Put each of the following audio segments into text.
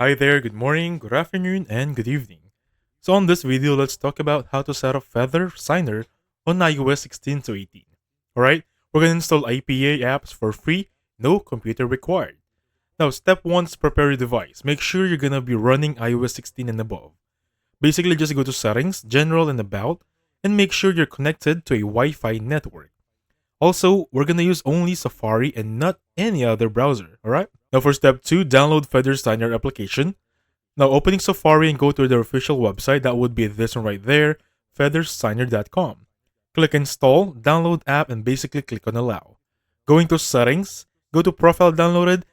Hi there, good morning, good afternoon, and good evening. So on this video, let's talk about how to set up Feather Signer on iOS 16 to 18. Alright, we're going to install IPA apps for free, no computer required. Now, step 1 is prepare your device. Make sure you're going to be running iOS 16 and above. Basically, just go to Settings, General, and About, and make sure you're connected to a Wi-Fi network. Also, we're going to use only Safari and not any other browser, alright? Now for step 2, download Feather Signer application. Now opening Safari and go to their official website, that would be this one right there, feathersigner.com. Click install, download app, and basically click on allow. Going to settings, go to profile downloaded,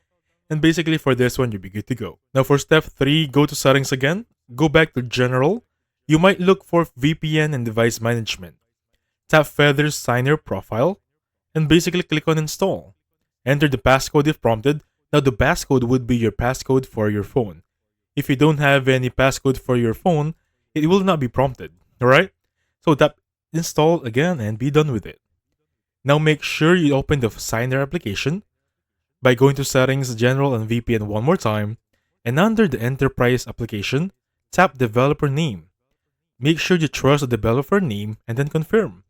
and basically for this one, you'll be good to go. Now for step 3, go to settings again, go back to general. You might look for VPN and device management. Tap Feather Signer profile, and basically click on install. Enter the passcode if prompted. Now the passcode would be your passcode for your phone. If you don't have any passcode for your phone, it will not be prompted, alright? So tap install again and be done with it. Now make sure you open the Signer application by going to settings, general, and VPN one more time, and under the enterprise application, tap developer name. Make sure you trust the developer name and then confirm.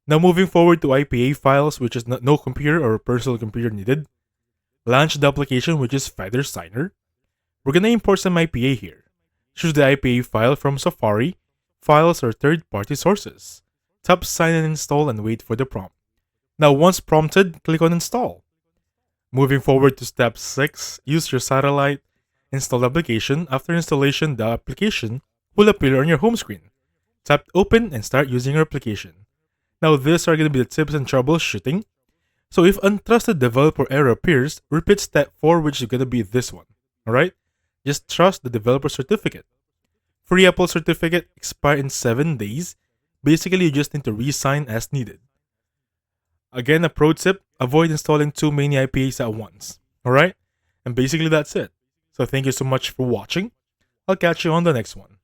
Now moving forward to IPA files, which is no computer or personal computer needed. Launch the application, which is Feather Signer. We're gonna import some IPA here. Choose the IPA file from Safari, files, or third-party sources. Tap sign and install and wait for the prompt. Now once prompted, click on install. Moving forward to step 6, use your satellite, install the application. After installation, the application will appear on your home screen. Tap open and start using your application. Now these are gonna be the tips and troubleshooting. So if untrusted developer error appears, repeat step 4, which is going to be this one. Alright? Just trust the developer certificate. Free Apple certificate expire in 7 days. Basically, you just need to re-sign as needed. Again, a pro tip, avoid installing too many IPAs at once. Alright? And basically that's it. So thank you so much for watching. I'll catch you on the next one.